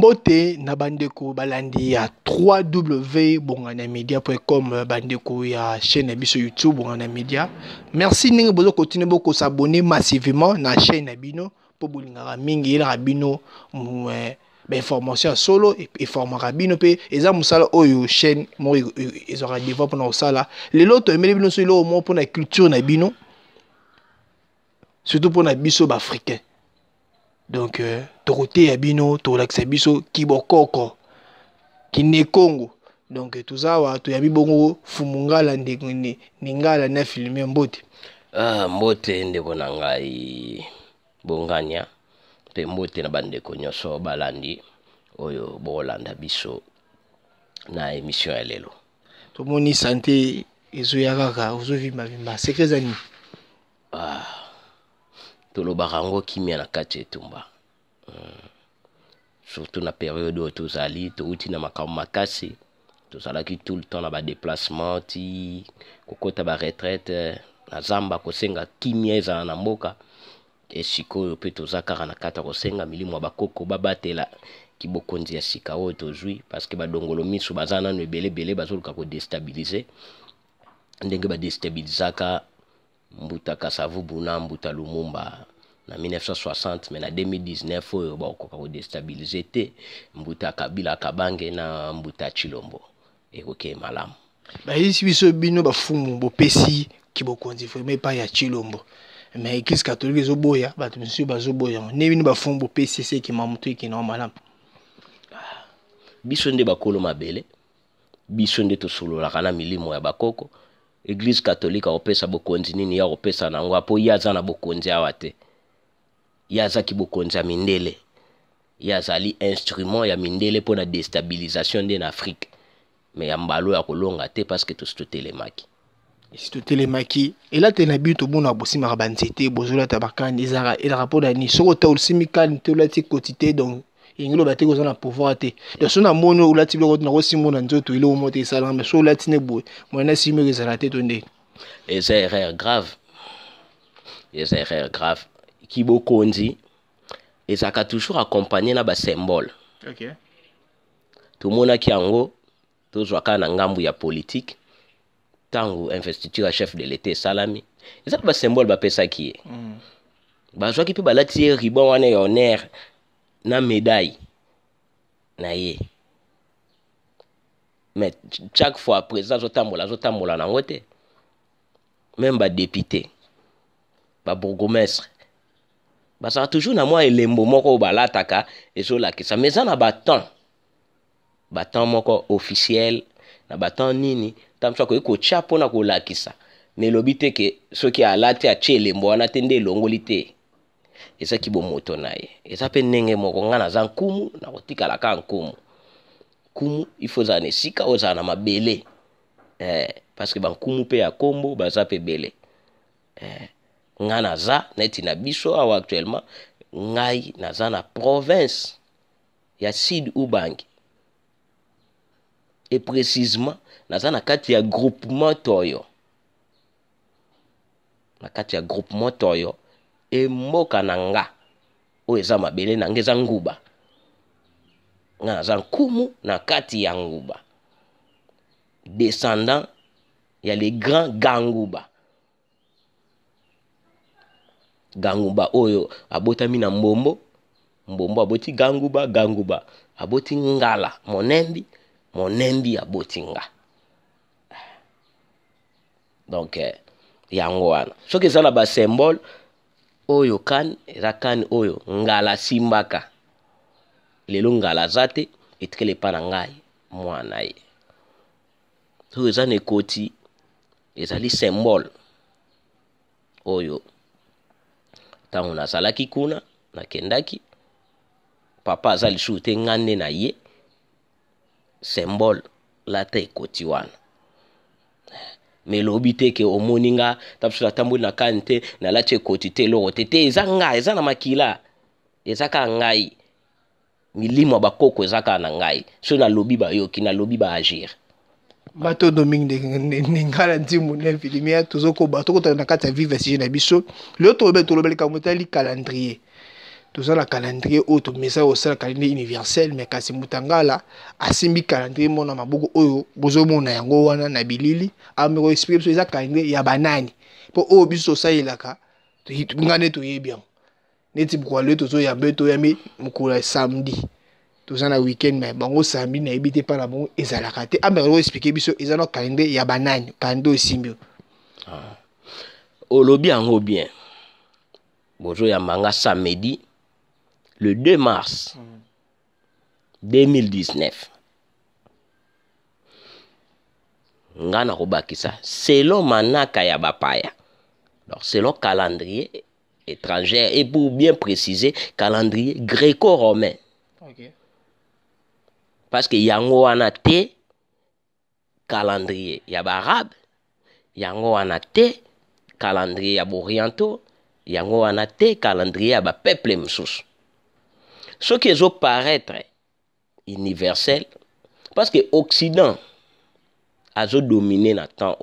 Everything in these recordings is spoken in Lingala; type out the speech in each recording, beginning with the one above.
Mbote na bandeko balandi ya www.bonganamedia.com bandeko ya chaîne biso YouTube Bongana Media. Merci ninge bozo continuer boko s'abonner massivement na chaîne na bino pour bolingaka mingi la bino information solo et formera bino pe eza musala oyo chaîne mo ezora développement na osala lelo to emeli bino so lo mo pour na culture na bino surtout pour na biso ba africain. Donc, Toroté Abino, Tolax Biso, Kibokoko, Kinekongo. Donc, tout ça, tu as mis bongo, Fumungala, Ningala, na filmé Mbote. Mbote, Ndebonangai, Bongania, te Mbote na bande konyoso, Balandi, Oyo, Bolanda Biso, na émission ya lelo. Tout le monde santé, Ezoyaraka, Ozovima, c'est que ça ni. Tolobarango kimia na kati etumba surtout na période où tozali touti na makambo makasi tozalaki tout le temps na ba déplacement ti kokota ba retraite na zamba kosenga kimia ezala na mboka esikoyo pe tozakaka na kata kosenga milimo bakoko babatela kibokonzi ya sika oyo tozwi parce que badongolo miso bazana no ebele bazoluka ko déstabiliser ndenge ba déstabilisaka Mbuta Kasavubu na Mbuta Lumumba na 1960 mais na 2019 oyo bakoka ko déstabiliser te Mbuta Kabila Kabange na Mbuta Chilombo ekoke malamu ba isi biso bino bafumu bopesi kibokonzi vraiment pas ya Chilombo mais église catholique ezoboya bato monsieur bazoboya ne bino bafumu bopesi c'est ki mamuto ki na malamu biso nde bakolo mabele biso nde tosolola kana milimo ya bakoko Église catholique opesa bokonzi nini ya opesa nango apo yaza na bokonzi awate yaza ki bokonzi ya mindele yazali instrument ya mindele pour la déstabilisation de l'Afrique mais ya mbalo ya kolonga te parce que tout telemaki telemaki et là te na bitu bona bosima ka banzete bozola tabakani ezara et rapport dani soko ta ulsimikani te lati quotité donc ingelo bate ko zona pouvoir te de sona mono ou lati biloko na ko simona nzoto ile o mote sala mais so lati ne boy mona simi rezala te tonde et c'est erreur grave qui bokonzi et ça ka toujours accompagné na ba symbole OK tout mona ki ango to zwaka na ngambu ya politique tango investiture chef de l'état salami et ça ba symbole ba pesa ki ba zwaki pe ba lati ribon wana ya honneur na médaille na ye mais chaque fois président zotambola na ngote même ba député ba bourgmestre ba ça toujours na moi elembo moko balataka ezola ki ça mais ça na batan moko officiel na batan nini tamso ko chapo na ko lakisa mais lobite ke soki alati a elembo wana tende longolite eza ki bomoto naye eza pe ndenge moko ngana za nkumu na kotikala ka nkumu kumu il faut za nesika oza na mabele parce que ba nkumu pe ya kombo baza pe bele ngana za neti na biso awa actuellement ngai naza na province ya Sud Ubangi et précisément naza na kati ya groupement Toyo e mboka nanga o eza mabele nanga eza nguba nga za nkumu na kati ya nguba descendant ya les grands ganguba oyo abotami na mbombo aboti ganguba aboti ngala monembi aboti nga donc yango wana soki eza na ba symbole oyo kan eza kan oyo ngala simbaka lelo ngala zate etikele pa na ngai mwana ye to eza ne koti ezali symbole oyo tango nazalaki kuna nakendaki papa azali su te ngande na ye symbole lata ekoti wana mais lobi te ke omoni nga tapsula tamboli na kante na lati ekoti te eloko te eza ngai eza na makila eza ka ngai milimo bakoko eza ka na ngai so nalobi bayoki nalobi baagir bato domingue ngala ntimu na filmia tozoko bato kota na kati ya vive si na biso le to be to lobeli ka motali calendrier Tout ça, le calendrier, autre, mais ça aussi, le calendrier universel, mais kasi mutanga là, asimbi calendrier, mon ama beaucoup, oyo, bozo mon na yango wana, na bilili, amiro explique, so, ça calendrier, ya banani. Pour oyo, biso, ça, il a ka, ngane to ye bien. Neti boukwale, to so, ya beto, ya mi, mukula samedi. Tout ça, na week-end, mais bango samedi, na ebite pas la bon, ezalaka te. Amiro explique, biso, ezano calendrier, ya banani, calendrier aussi mieux. Olobi yango bien. Bozo ya manga samedi. Le 2 mars 2019, ngana kobakisa selon manaka ya bapaya. Alors selon calendrier étranger et pour bien préciser calendrier gréco-romain. Okay. Parce que yango wana te calendrier ya barabe, yango wana te calendrier ya orientaux, yango wana te calendrier ya ba peuple msusu. Ce qui est paraître universel, parce que l'Occident a dominé dans le temps.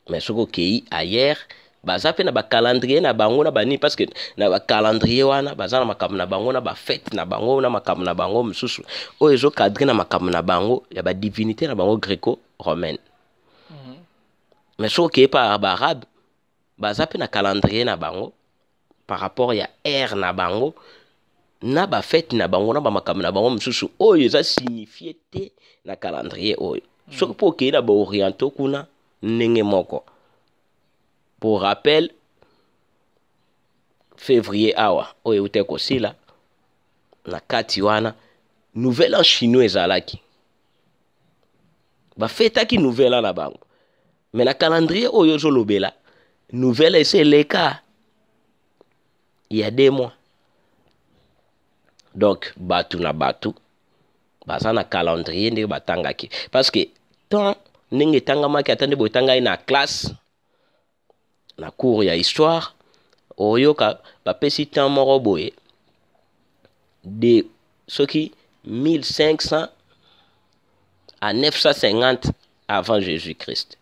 Mais ce qui est ailleurs, baza pe na ba calendrier na bango na bani parce que na ba calendrier wana baza na makambo na bango na ba fête na bango na makambo na bango msusu oyo ezo cadrer na makambo na bango ya ba divinité na bango gréco-romaine. Mais ce qui est par arabe baza pe na calendrier na bango par rapport ya ère na bango na ba fête na bango na ba makambo na bango msusu oyo eza signifié te na calendrier oyo. Soki po ke na ba orientaux kuna ndenge moko. Pour rappel, février awa oyo ute kosila na kati wana nouvel an chinois ezalaki bafetaki nouvel an na bango mais na calendrier oyo ozolobela nouvel eseleka il y a 2 mois. Donc batu na batu baza na calendrier ndenge batangaki parce que tant ndenge tangamaki atande botangai na classe na cours ya histoire oyoka bapesi temps moko boye de soki 1500 à 950 avant Jésus-Christ.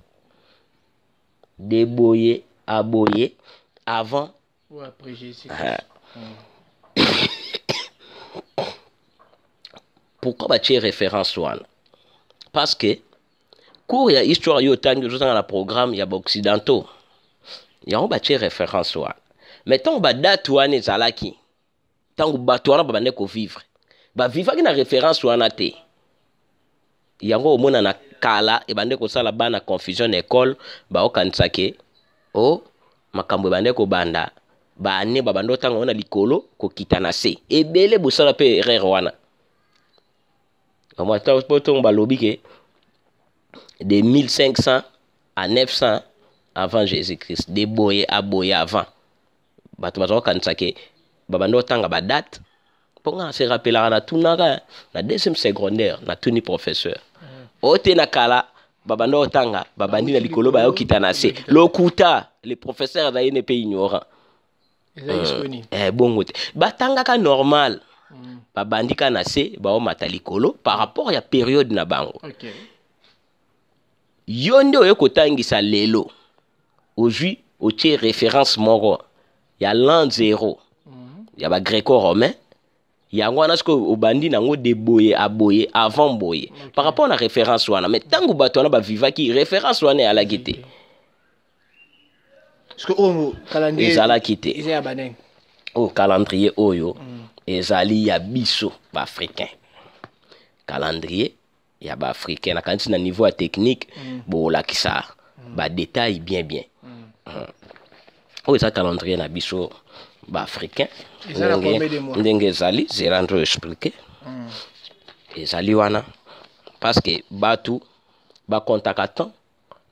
De boye à boye avant ou après Jésus-Christ. Pourquoi batie référence wana? Parce que cours ya histoire yo tangi dans la programme ya occidentaux. Ya on batie référence wana. Mais tant ba date wana ezalaki. Tant bato wana babande ko vivre. Ba vivaki na référence wana te. Yango omona na kala e bande ko sala bana confusion école ba okansake o makambo bande ko banda ba ane babando tanga wana likolo ko kitana se. Ebele bosala pe erreur wana. Moi tant ba lobi ke de 1500 à 900 avant Jésus-Christ, de boye à boye avant. Bato bazo kansake babando tanga ba date. Ponga se rappelera na tunaka na deuxième secondaire na tuni professeur. Ote na kala babando tanga babandi na likolo ba yokitana se. Lokuta les professeurs da yene pe ignorant. Bongo te. Batanga ka normal. Babandi ka na se ba o mata likolo par rapport ya période na bango. Okay. Yonde oyo kotangisa lelo. Aujourd'hui, otie référence moro. Ya l'an 0. Ya ba gréco-romain. Yango wana sko obandi nango de boye a boye avant boye. Okay. Par rapport à la référence wana, mais tango bato wana ba vivaki référence wana ya la gite. Parce que o calendrier ezala kite. Ezaya banen. O calendrier oyo ezali ya biso ba africain. Calendrier ya ba africain na kanti na niveau ya technique bo la kisa ba détail bien. O eza calendrier na biso ba africain. Ndenge ezali zerandro expliquer. Ezali wana parce que batu ba contaka temps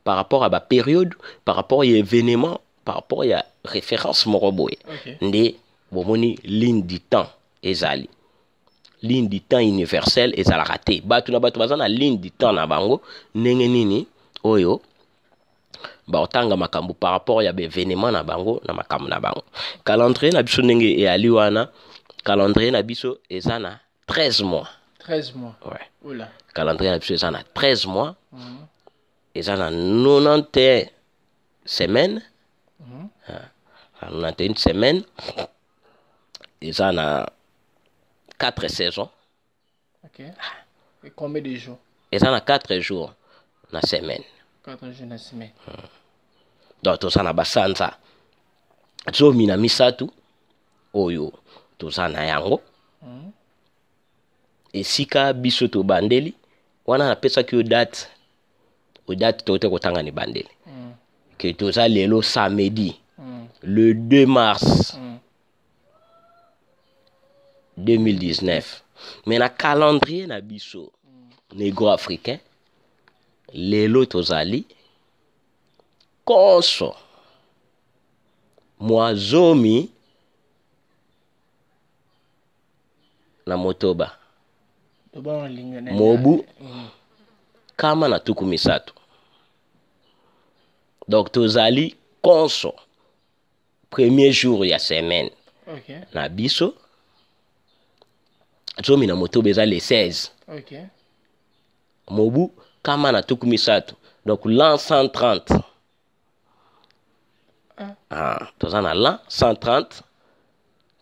par rapport à ba période, par rapport à événement, par rapport à référence moroboye. Nde bomoni ligne du temps ezali. Ligne du temps universel ezala raté. Batu na batu bazana ligne du temps na bango ndenge nini oyo ba otanga makambo par rapport ya événement na bango na makambo na bango. Calendrier na biso ndenge e ali wana calendrier na biso ezana 13 mois. 13 mois. Ouais. Oula. Calendrier na biso ezana 13 mois. Ezana 91 semaines. na 91 semaine eza na 4 saisons. Ok. Et combien de jours? Eza na 4 jours na semaine. 4 jours na semaine. Donc toza na basanza zomi na misatu oyo toza na yango. Esika biso to bandeli wana napesaki yo date tote kotanga ni bandeli que toza lelo samedi le 2 mars 2019. Mais na calendrier na biso négro-africain lelo tozali konso mwa zomi na motoba mobu kama na tuku misatu. Donc tozali konso premier jour ya semaine. Okay. Na biso zomi na motoba eza le 16. Okay. Mobu kama na tuku misatu. Donc l'an 130. Toza na l'an 130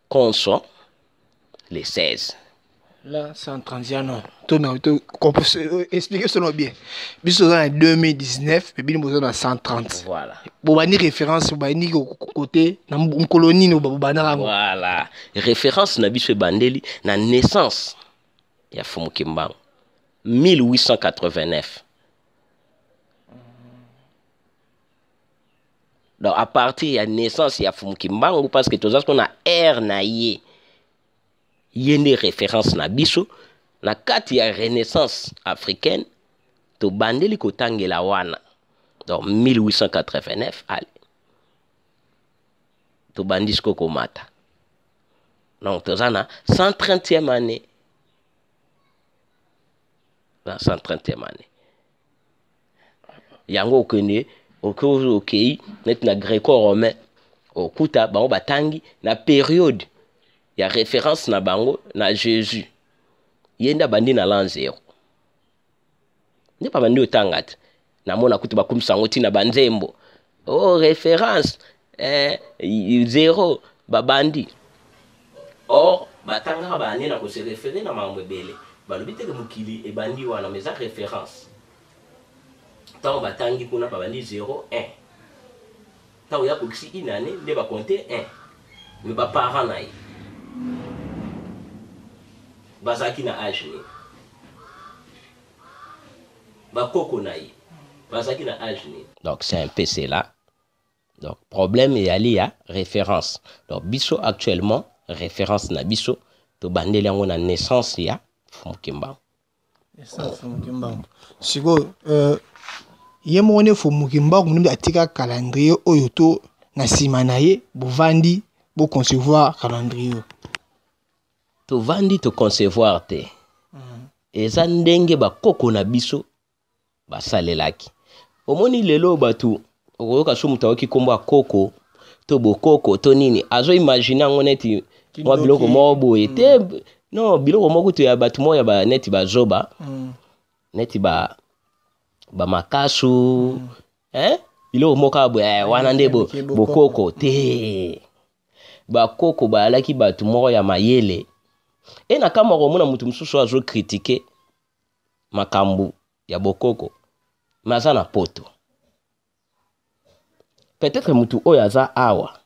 konso le 16. Là, 130 ans, non. Expliquez cela bien. Biso en 2019, mais bien nous en 130. Voilà. Bon, bani référence, bani côté, na colonie no babana. Voilà. Référence na biso bandeli na naissance ya Fumu Kimbangu 1889. Donc à partir ya naissance ya Fumu Kimbangu parce que tous qu'on a air na ye. Yende référence na biso na kati ya renaissance africaine to bandeli kotangela wana. Donc 1889 allez. To bandisko komata. Donc tozana 130e année. La 130e année. Yango okende okei net na gréco-romain okuta bango batangi na période ya référence na bango na Jésus. Yenda bandi na l'an 0. Nde pa bandi otangate. Na mona kutu bakumsango tina banzembo. Oh référence 0 babandi. Or batanga bandi na ko se référer na mambo ebele. Balobi te ke mukili e bandi wana mais ça référence. Tant batangi kuna babandi 0 1. Tant ya ko kisi inane nde ba compter 1. Mais ba parents na bazaki na âge ni bakoko na ye bazaki na âge ni. Donc c'est un peu cela. Donc problème est allé à référence. Donc biso actuellement référence na biso to bandeli yango na naissance ya Fumu Kimbangu. Naissance Fumu Kimbangu. Siko yemo ne Fumu Kimbangu nimbe atika calendrier oyo to na sima na ye bovandi bo concevoir calendrier. To vandi to concevoir te. Eza ndenge bakoko na biso basalelaki. Omoni lelo batu okoyoka so mutu aoki kombo koko to bokoko to nini azo imaginer ngo neti mwa biloko moko boye te. Non, biloko moko to ya batu moya ba neti bazoba neti ba makasu biloko moko boye wana nde bokoko te. Bakoko balaki batu moko ya mayele. Et na kama komona mutu mususu azo critiquer makambu ya bokoko maza na poto. Peut-être mutu oyo aza awa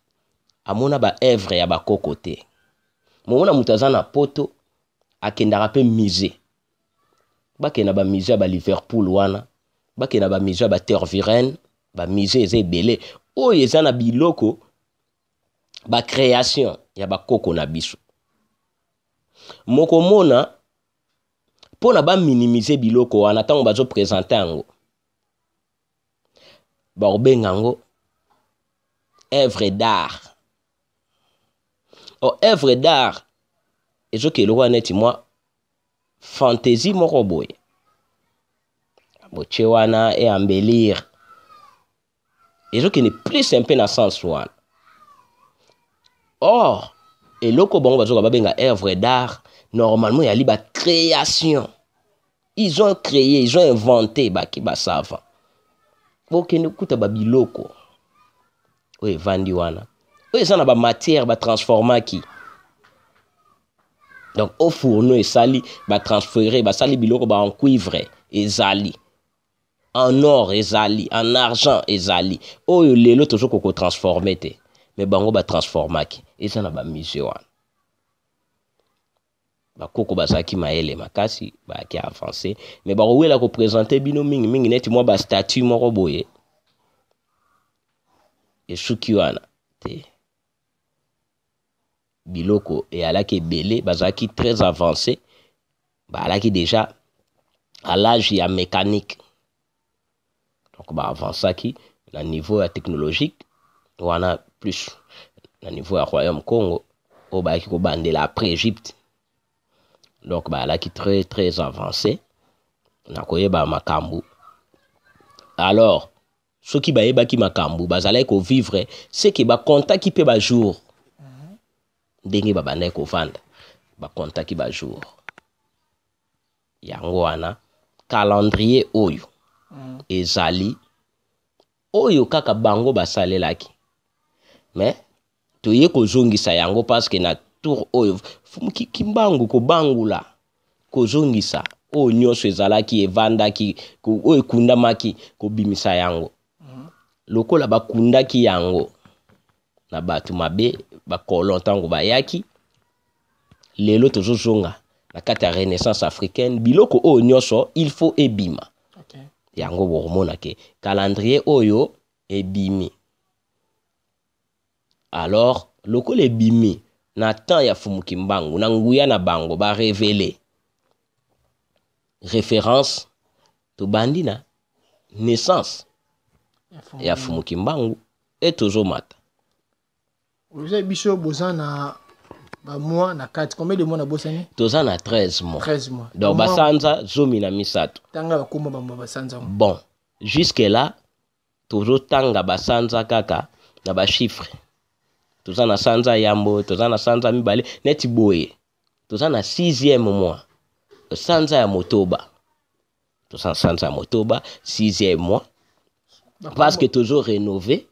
amona ba œuvre ya bakoko te. Mona mutu aza na poto akendaka pe musée. Bakena ba musée ba Liverpool wana, bakena ba musée ba Tervuren, ba musée eza ebele oyo eza na biloko ba création ya bakoko na biso. Mokomona pona ba minimiser biloko wana tango bazo présenter yango ba obenga ngo œuvre d'art. O œuvre d'art ezoke eloko neti mwa fantaisie moko boye boche wana e embellir ezoke ne plus un peu na sens wana. Or eloko bango bazoka babenga œuvre d'art normalement yali ba création. Ils ont créé, ils ont inventé baki basava. Bokende kuta ba biloko oye vandi wana oyo eza na bamatière batransformaki donc au fourneau esali batransféré basali biloko en cuivre ezali en or ezali en argent ezali oyo lelo tozokoka kotransforme te me bango batransformaki eza na bamusée wana bakoko bazalaki mayele makasi bayaki avancé me bakowela koprésente bino mingi neti mwa bastatue moko boye esuki wana te biloko eyalaki ebele bazalaki très avancé bazalaki déjà à l'âge ya mécanique donc baavançaki na niveau ya technologique wana plus na niveau ya royaume Congo oyo bayaki kobandela après Égypte donc bazalaki très avancé na koyeba makambo alors soki bayebaki makambo bazalaki kovivre seke bakontaki mpe bajour ndenge babandaki kovanda bakontaki bajour yango wana calendrier oyo ezali oyo kaka bango basalelaki mais toye kozongisa yango parce que na tour oyo kimbangu kobangula kozongisa oyo nyonso ezalaki evandaki oyo ekundamaki kobimisa yango lokola bakundaki yango na bato mabe bakolo ntango bayaki lelo tozozonga na kati ya renaissance africaine biloko oyo nyonso il faut ebima yango bokomona ke calendrier oyo ebimi alors lokola ebimi na temps ya fumuki mbangu na nguya na bango ba révéler référence to bandina naissance ya fumuki mbangu et tozomata vous avez biso bozana ba mois na 4 combien de mois na bosani tozana 13 mois 13 mois donc basanza zomi na misato tanga bakoma ba basanza bon jusque là tozo tanga basanza kaka na ba chiffre tozana sanza yambo tozana sanza mibale neti boye tozana 6e mois sanza ya motoba tozana sanza ya motoba 6e mois parce que toujours rénové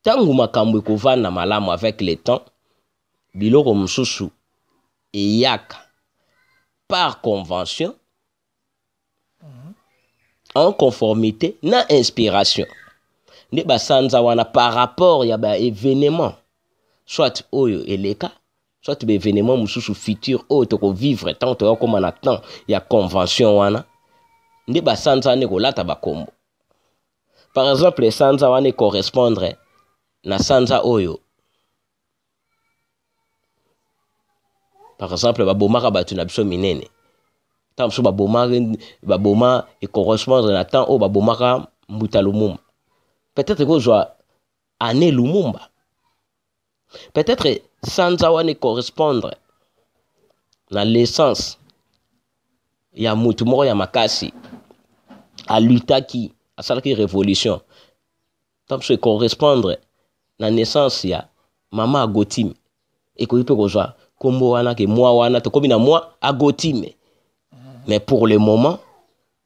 tangu makambo ekovanda malamu avec le temps biloko mususu eyaka par convention en conformité na inspiration nde basanza wana par rapport ya ba événement soit oyo eleka soit ba événement mususu futur oyo tokovivre tant toyokoma na temps ya convention wana nde basanza ne kolata bakombo par exemple sanza wana correspondre na sanza oyo par exemple babomaka bato na biso minene tant so baboma et correspondre na temps oyo babomaka Mbuta Lumumba peut-être kozwa année Lumumba peut-être sanza wana correspondre na l'essence ya mutu moko ya makasi alutaki asalaki révolution tant so correspondre na naissance ya mama Agotime ekoki mpe kozwa kombo wana ke mwa wana tokomi na mwa Agotime mais pour le moment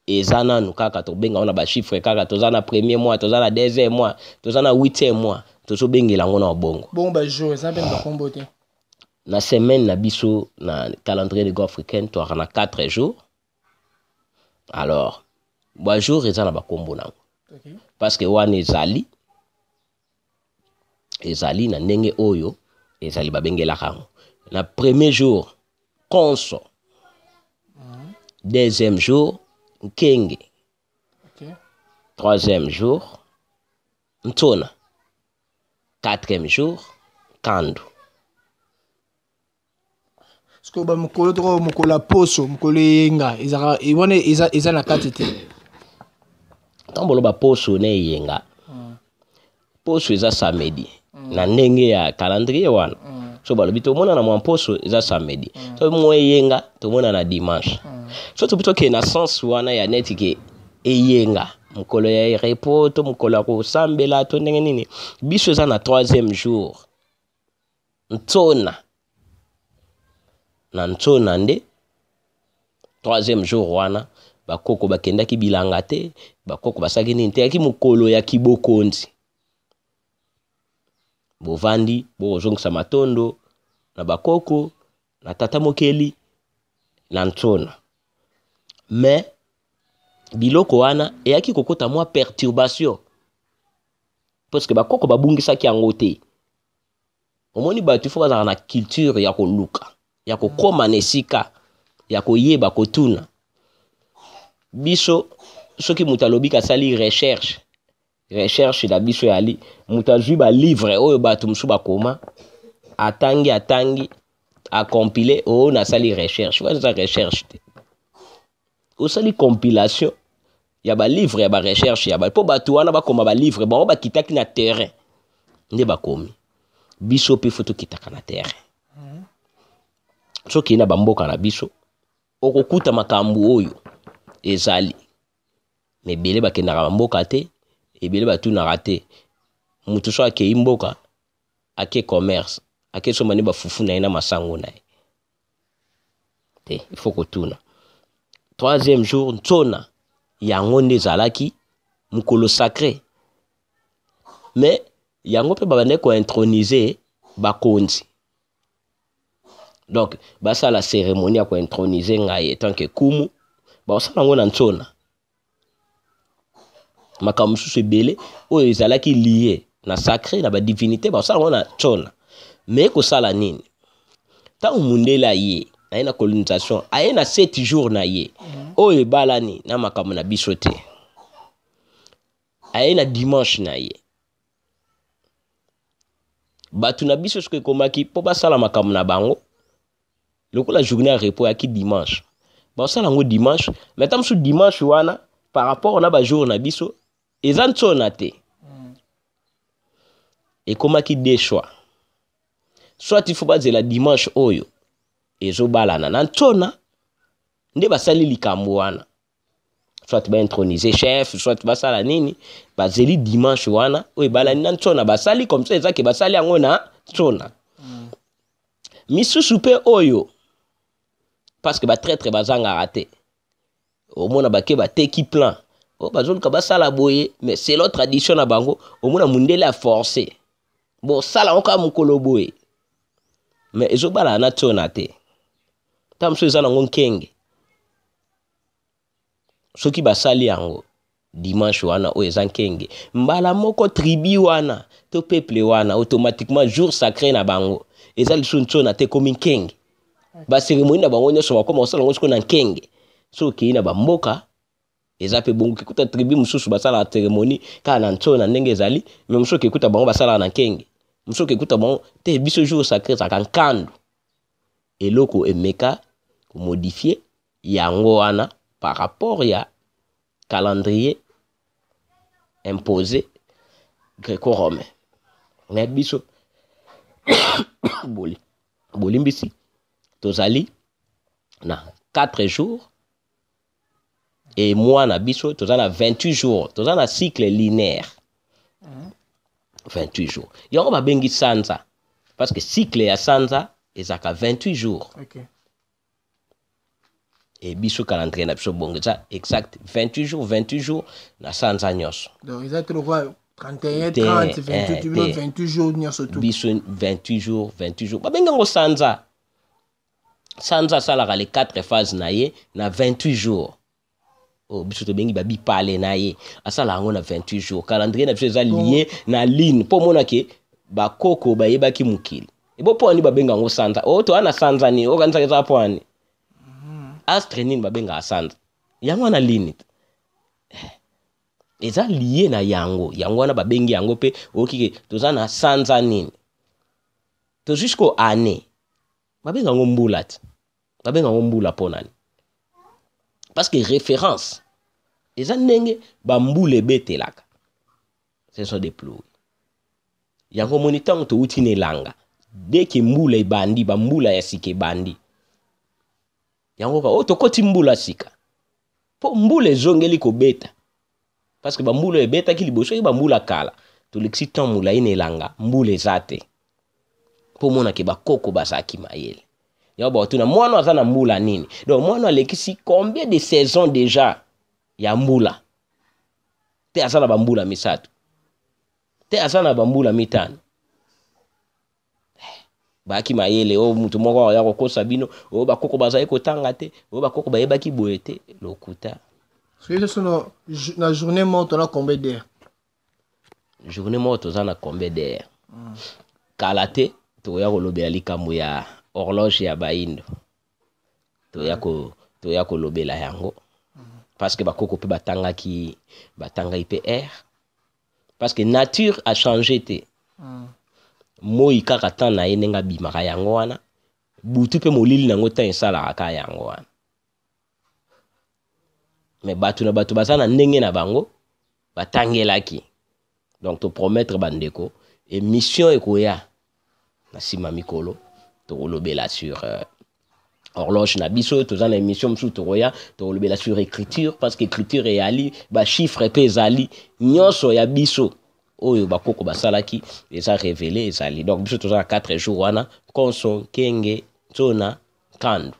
eza nanu kaka tobenga wana ba chiffre kaka tozana premier mois tozana deuxième mois tozana 8e mois tozobengela ngo na obongo bon ba jour ça ben ba kombo te na semaine na biso na calendrier de go africaine to na 4 jours alors ba jour eza na ba kombo nango parce que wana ezali na ndenge oyo ezali babengela kango na premier jour konso deuxième jour nkenge troisième jour ntona quatrième jour kandu sko ba mukolo to mukola poso mukolo yenga ezaka iwone eza na katete tambolo ba poso ne yenga poso eza samedi na ndenge ya calendrier wana so balobi tomona na mwa poso eza samedi so mwa yenga tomona na dimanche so tobito ke na sens wana ya neti ke eyenga mukolo ya repos to mukolo ya kosambela to ndenge nini biso eza na 3e jour ntona na ntona nde 3e jour wana bakoko bakendaki bilanga te bakoko basaki nini te yaki mukolo ya kibokonzi bovandi bozongisa matondo na bakoko na tata mokeli na ntona. Mais biloko wana eyaki kokota mwa perturbation parce que bakoko babungisaki yango te. Omoni bato fo bazala na culture ya koluka, ya kokoma na esika, ya koyeba kotuna. Biso soki mutu alobi kasali recherche na biso yali mutu azwi ba livre oyo bato musu bakoma atangi akompile oyo nasali recherche. Waza recherche te, osali compilation ya ba livre ya ba recherche ya ba po bato wana bakoma ba livre bango bakitaki na terrain nde bakomi. Biso pe foto kitaka na terre. Soki na bamboka na biso okokuta makambu oyo ezali. Me bele bakendaka bamboka te, ebele batunaka te. Mutu so ake mboka ake commerce, ake somani bafufu na ye na masango na ye. Te, il faut kotuna. Troisième jour, ntona yango nde ezalaki mukolo sacré. Mais yango pe babane ko introniser bakonzi. Donc basa la cérémonie ya ko introniser ngai tant que kumu ba osala ngo na ntona. Makambo susu ebele oyo ezalaki lié na sacré na ba divinité ba osala ngo na ntona. Mais ko sala nini? Ta umundela ye na ina colonisation aye na 7 jours na ye. Oyo ebalani na makambo na biso te. Aye na dimanche na ye. Batu na biso soki komaki po basala makambo na bango lokola journée ya repos yaki dimanche basala ngo dimanche. Maintenant sous dimanche wana par rapport na ba jour na biso eza ntona te. Et komaki deux choix, soit il faut bazela dimanche oyo ezobalana na ntona nde basali likambo wana, soit ba introniser chef, soit basala nini bazeli dimanche wana oyo balani na ntona basali comme ça ezaki basali yango na ntona. Misusu pe oyo parce que ba traître bazanga raté au mona bake ba teki plan o bazoluka basala boye, mais c'est leur tradition na bango au mona mundele a forcé bon sala oka mukolo boye mais ezobala na ntona te. Tamso ezana ngo nkenge soki basali yango dimanche wana oyo eza nkenge mbala moko tribu wana to peuple wana automatiquement jour sacré na bango eza lisu ntona te komi nkenge. Ba cérémonie na bango nyonso bakoma osala ngo siko na nkenge. Soki na bamboka eza pe bongo kikuta tribu mususu basala cérémonie ka na ntona ndenge ezali, mais mususu kikuta bango basala na nkenge. Mususu kikuta bango te biso jour sacré za kankandu. Eloko emeka ko modifier yango wana par rapport ya calendrier imposé gréco-romain. Na biso bolimbisi tozali na 4 jours et moi na biso tozali na 28 jours, tozali na cycle linéaire 28 jours. Yango babengi sanza parce que cycle ya sanza ezaka 28 jours. Okay. Et biso calendrier na biso bongo ça exact 28 jours na sanza nyonso. Donc ils ont trouvé 31 30 28 jours nyonso tout. Biso 28 jours. Babenga ngo sanza. Sanza salaka les 4 phases na ye na 28 jours. Oh biso to bengi babi parler na ye asala ngo na 28 jours. Calendrier na biso eza lié na ligne po mona ke bakoko bayebaki mukili. Ebo po ani babenga ngo sanza. Oh to ana sanza ni o kanza za po ani. Astre nini babenga sanza. Yango na ligne. Eza lié na yango wana babengi yango pe okike toza na sanza nini. To jusqu'au année. Babenga ngo mbula ti. Babenga ngo mbula po nani. Parce que référence eza ndenge bambule betelaka. Ce sont des pluies. Yango monitango to uti ne langa. Dès que mbula ebandi bambula ya sike bandi. Yango ka to koti mbula sika. Po mbula ezongeli ko beta. Parce que bambula ebeta ki liboso bambula kala. To l'excitant mula ine langa mbula ezate. Po mona ke bakoko basaki mayele. Ya ba tuna mwana azana mbula nini. Donc mwana alekisi combien de saisons déjà ya mbula. Te azana bambula misatu. Te azana bambula mitano. baki mayele o mutu moko ya kokosa bino o bakoko bazali kotanga te o bakoko bayebaki boye te lokuta. Na journée morte on a combien d'heures? Journée morte on a combien d'heures? Kala te toya kolobela likambo ya horloge ya baindo toya kolobela yango parce que bakoko pe batangaki pe air parce que nature a changé te. Moi kaka tan na ye nenga bimaka yango wana butu pe molili nango tan esalaka ka yango wana mais batu na batu baza na ndenge na bango batangelaki donc to promettre bandeko émission ekoya na sima mikolo to kolobela sur horloge na biso toza na émission msu tokoya to kolobela sur écriture parce que écriture eyali ba chiffre pe ezali nyonso ya biso oyo bakoko basalaki eza révélé ezali donc biso toza na 4 jours wana konso kenge tsona kandu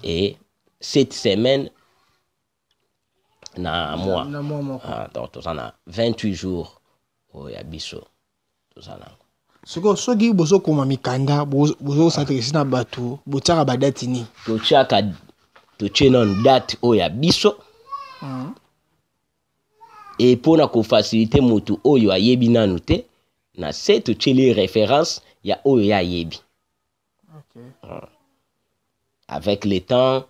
et cette semaine na mois donc toza na 28 jours oyo ya biso toza na soki bozokoma mikanda bozosatresi na bato botiaka badati nini totie nanu date oyo ya biso et mpona kofacilite motu oyo ayebi nanu te na se totieli référence ya oyo ya ayebi avec le temps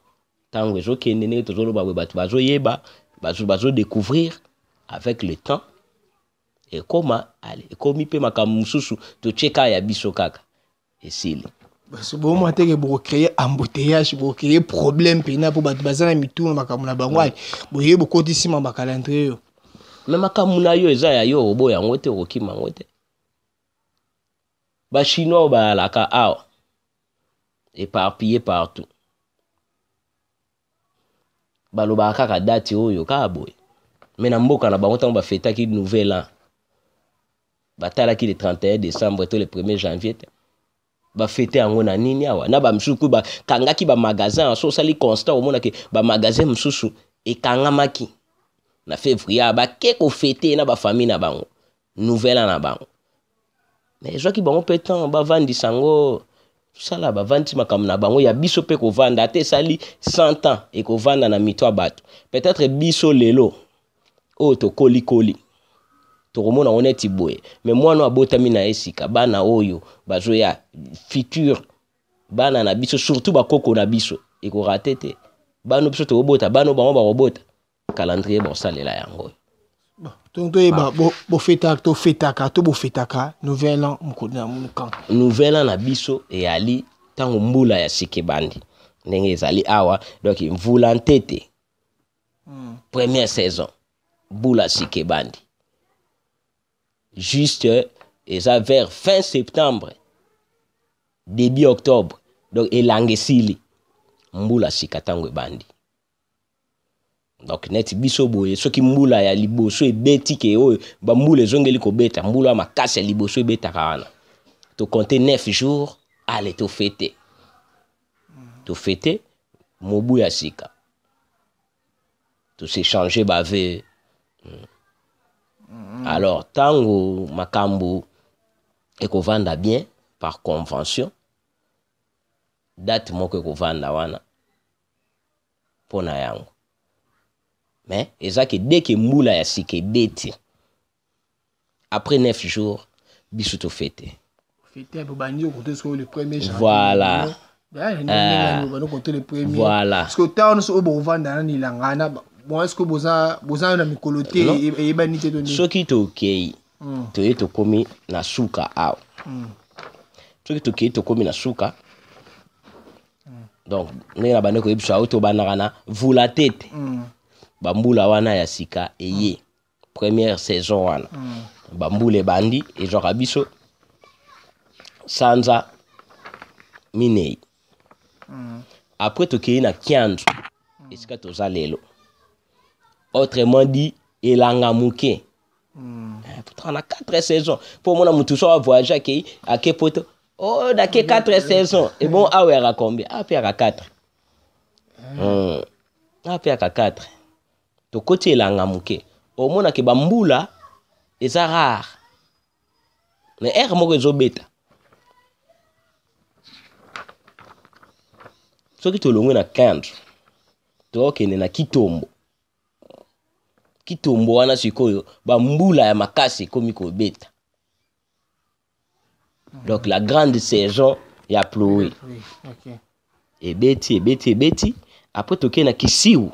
ntango ezokende ndenge tozoloba boye bato bazoyeba bazodécouvrir avec le temps ekomi mpe makambo mosusu totie kaka ya biso kaka esili bomoi teke bokocréer embouteillage bokocréer problème mpena mpo bato baza na mituna makambo na bango ali boye bokotisima bacalendrier yo me makambo na yo eza ya yo oboya yango te okokima yango te bachinois oyo bayalaka awa éparpillé partout balobaka kaka date oyo kaka boye me na mboka na bango ntango bafetaki nouvel an batalaki le 31 décembre to le 1er janvier te bafete yango na nini awa na bamisusu bakangaki bamagasin so osali constat omonaki bamagasin mosusu ekangamaki na février bake kofete na bafamille na bango nouvel an na bango mais ezwaki bango mpe temps bavandisa yango tosala bavandisi makambo na bango ya biso mpe kovanda ate esali 100 ans ekovanda na mito ya bato peut-être biso lelo oyo tokolikoli tokomona ngo neti boye mais mwana abotami na esika bana oyo bazoya futur bana na biso surtout bakoko na biso ekorate te bano biso tokobota bano bango bakobota calendrier bosalela yango toyeba bofetaka to bofetaka nouvel an mokolo na monukan nouvel an na biso eyali ntango mbula ya sike bandi ndenge ezali awa donc mvula ntete première saison mbula sike bandi juste eza vers fin septembre début octobre donc elanga esili mbula sika ntango ebandi donc neti biso boye soki mbula ya liboso ebeti ke oyo bambula ezongeli kobeta mbula ya makasi ya liboso ebetaka wana tokonte 9 jours ale tofete mobu ya sika tosechange bave alors tango makambo ekovanda bien par convention date moko ekovanda wana mpona yango mais ezaki dès que mbula ya sika ebeti après 9 jours biso tofete voilà voilà parce que tant so bovanda na nilangana bon est-ce que boza na mikolo te eyebani te toni soki tokei toye tokomi na suka awa soki tokei tokomi na suka donc ndenge na bandeko yebiso awo tobanaka na vula tete bambula wana ya sika eye première saison wana bambula ebandi ezwaka biso sanza minei après tokei na kianzu esika toza lelo autrement dit elanga muke pourtant na 4 saisons pour mona mutu so voyage ake poto oh dake 4 saisons et bon awe aka combien ape aka 4 ape aka 4 tokoti elanga muke omona ke bambula eza rare mais air moko ezobeta soki tolongwe na 15 tokende na Kitombo. Kitombo wana sikoyo bambula ya makasi ekomi kobeta. Donc la grande saison ya pluie. OK. Ebeti. Après tokende na Kisiu.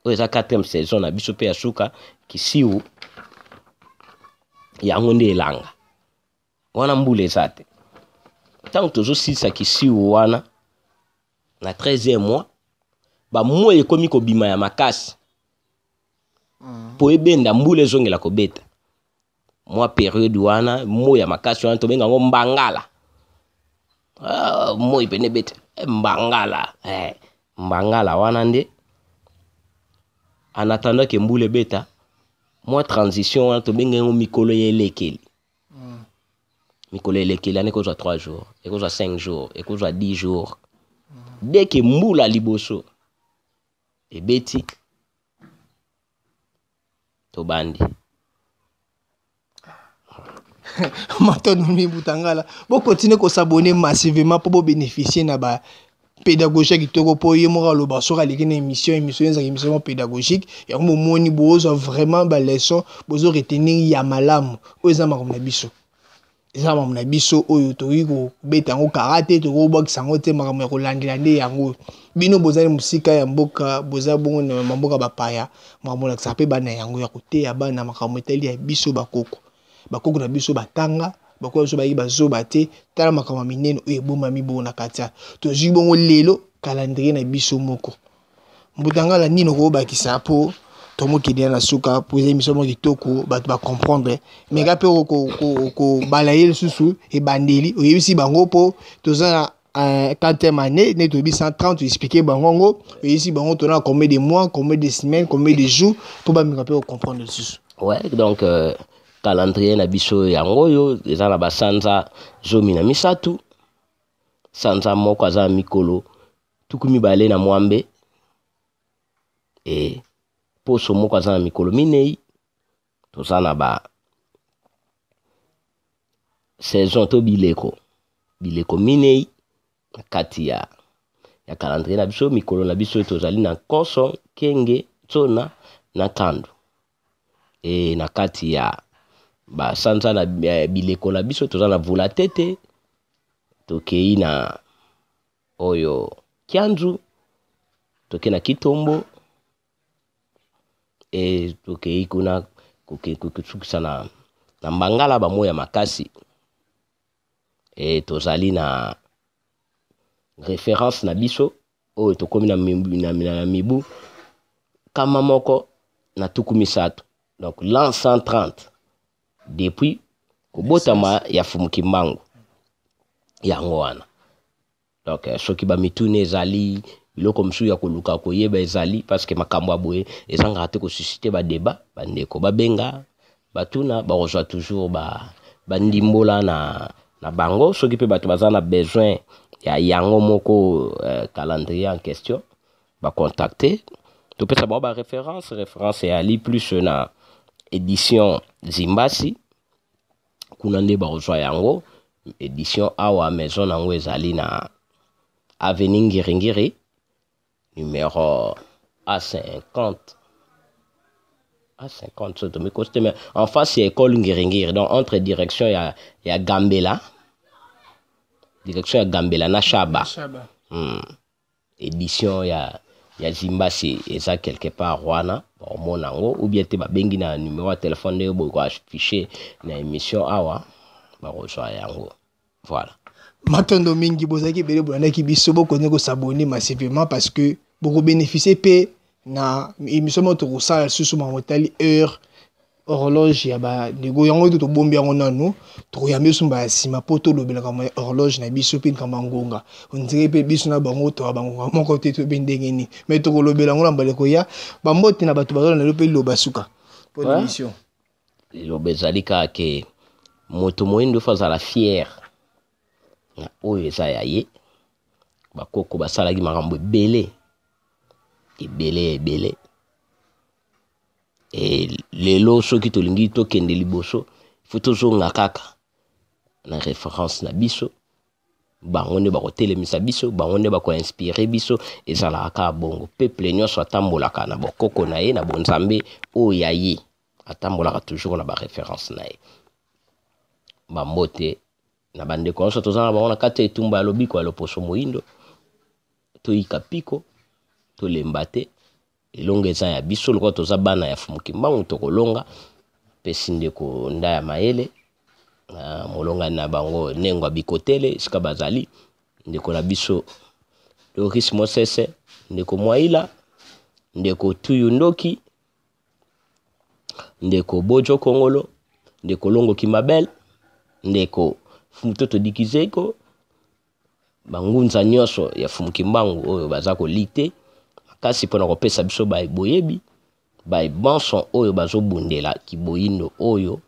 Oyo eza 4e saison na biso pe ya suka. Kisiu yango nde elanga. Wana mbula eza te. Ntango tozosilisa Kisiu wana na 13e mois bamoi ekomi kobima ya makasi. Po ebenda mbula ezongela kobeta. Mwa période wana moi ya makasi wana tobenga ngo mbangala. Moi pene beta mbangala. Mbangala wana nde en attendant que mbula beta moi transition wana tobenga ngo mikolo yelekeli. Mikolo yelekeli ane kozwa 3 jours, ekozwa 5 jours, ekozwa 10 jours. Dès que mbula liboso ebeti tobandi. Matondo Mibutangala. Bon, continuez à s'abonner massivement pour bénéficier de la pédagogie pour y avoir le bassin à émission pédagogique et au moment où vous avez vraiment des leçons vous avez retenir yamalam aux amas comme nabiso les amas comme nabiso au yotorigo betango karaté to robot sango te makambo kolandilande yango bino bozali musika ya mboka bozabongo na mboka bapaya makambo na sape bana yango ya kote ya bana makambo etali ya biso bakoko na biso batanga bakoko so bayi bazoba te tala makambo minene oyo eboma mibo na katia tozwi bongo lelo calendrier na biso moko Mbutangala nino ko bakisa po tomo kidya na suka po émission mo kitoko bato ba comprendre mais ga pe ko balayer susu e bandeli oyebisi bango po tozana 4e année ne tobi 130 expliquer bango ngo oyebisi bango tona combien de mois combien de semaines combien de jours pour ba mika pe comprendre susu. Ouais, donc calendrier na biso yango yo eza na basanza zomi na misatu sanza moko aza mikolo tukumi bale na mwambe e poso moko aza na mikolo minei toza na ba saison to bileko minei na kati ya calendrier na biso mikolo na biso tozali na Koso Kenge Tsona na Kandu e na kati ya ba sanza na bileko na biso toza na Vula Tete tokei na oyo Kianzu tokei na Kitombo e tokei kuna kukisukisa na Mbangala bamoya makasi e tozali na référence na biso oyo tokomi na mibu kama moko na tuku misato donc l'an 130 depuis kobotama ya Fumukimbangu yango wana donc soki ba mitune ezali biloko msu ya koluka koyeba ezali parce que makambo aboye ezanga te ko susciter ba débat bandeko babenga batuna ba reçoit toujours ba ndimbola na bango soki pe bato bazana besoin ya yango moko calendrier en question ba contacter to pesa ba référence ya ali plus na édition Zimbasi kuna nde ba reçoit yango édition awa maison nango ezali na avenue Ngiringiri numéro A50 so me coste mais en face c'est école Ngiringiri donc entre direction ya Gambela na Shaba édition ya Zimbasi eza quelque part wana bon nango ou bien te ba bengi na numéro de téléphone de bo ko afficher na émission awa ba reçoit yango voilà. Matondo mingi bozaki bele bolanda biso bo connaître s'abonner massivement parce que beaucoup bénéficier pe na émission mo to sala susu ma motali heure horloge ya ba nego yango to bombi yango nanu to ya miso mba sima poto lobela kama horloge na biso pe kama ngonga on dirait pe biso na bango to bango moko te to bendengeni mais to lobela ngo lambale ko ya ba mbote na bato bazala na lope loba suka pour l'émission lobezalika ke moto moindo fazala fier na oyo eza ya ye bakoko basalaki makambo ebele e lelo soki tolingi tokende liboso faut tozonga kaka na référence na biso bango nde bakotelemisa biso, bango nde bakoinspire biso, ezalaka kaka bongo. Peuple nyonso atambolaka na bokoko na ye, na bonzambe oyo ya ye, atambolaka toujours na baréférence na ye. Bambote na bandeko nyonso toza na bango na kati ya etumba ya lobiko ya loposo moyindo, toyika piko tolemba te, elongo eza ya biso lokola toza bana ya fumuki mbangu tokolonga. Pesi ndeko Ndaya Mayele molonga na bango Nengwa Bikotele esika bazali, ndeko na biso Doris Mosese, ndeko Mwaila, ndeko Tuyu Ndoki, ndeko Bojo Kongolo, ndeko Longo Kimabel, ndeko Fumutoto Dikizeko, bangunza nyonso ya fumuki mbangu oyo baza kolite makasi mpona kopesa biso boyebi banson oyo bazobundela kiboyindo oyo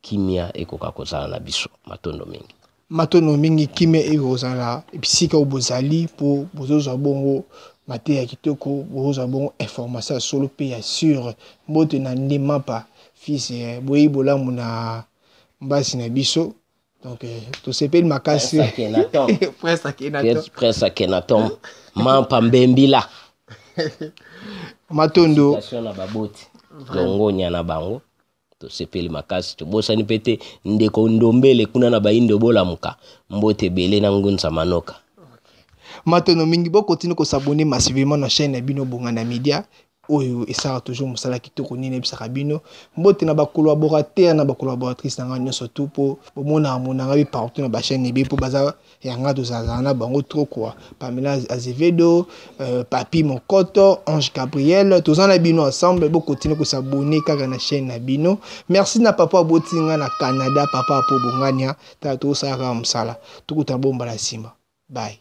kimia ekoka kozala na biso matondo mingi kimia ekozala bisika oyo bozali mpo bozozwa bongo mateya ya kitoko, bozozwa bongo information solo mpe ya sur mbote na nde mapa fils boyebi bolamu na mbasi na biso. Donc, tout ce pays makasi Prince Akhenaton Mampa Mbembila matondo na baboti longonya na bango to sepeli makasi to bosani pete ndeko Ndombele kuna na baindo bolamuka mbote bele na ngunza manoka. Matondo mingi continue ko s'abonner massivement na chaîne Bino Bongana Media oyo esara toujours musala kitoko nini bisaka bino mbote na ba collaborateur na ba collaboratrice na ngani surtout po bomona monanga bi partout na ba chaîne bi po baza yanga tozaza na bango trop quoi. Pamela Azevedo, Papi Mokoto, Ange Gabriel, tozana bino ensemble continue ko s'abonner kaka na chaîne na bino. Merci na papa botinga na Canada, papa po bongania ta to sara musala tukuta bomba la sima. Bye.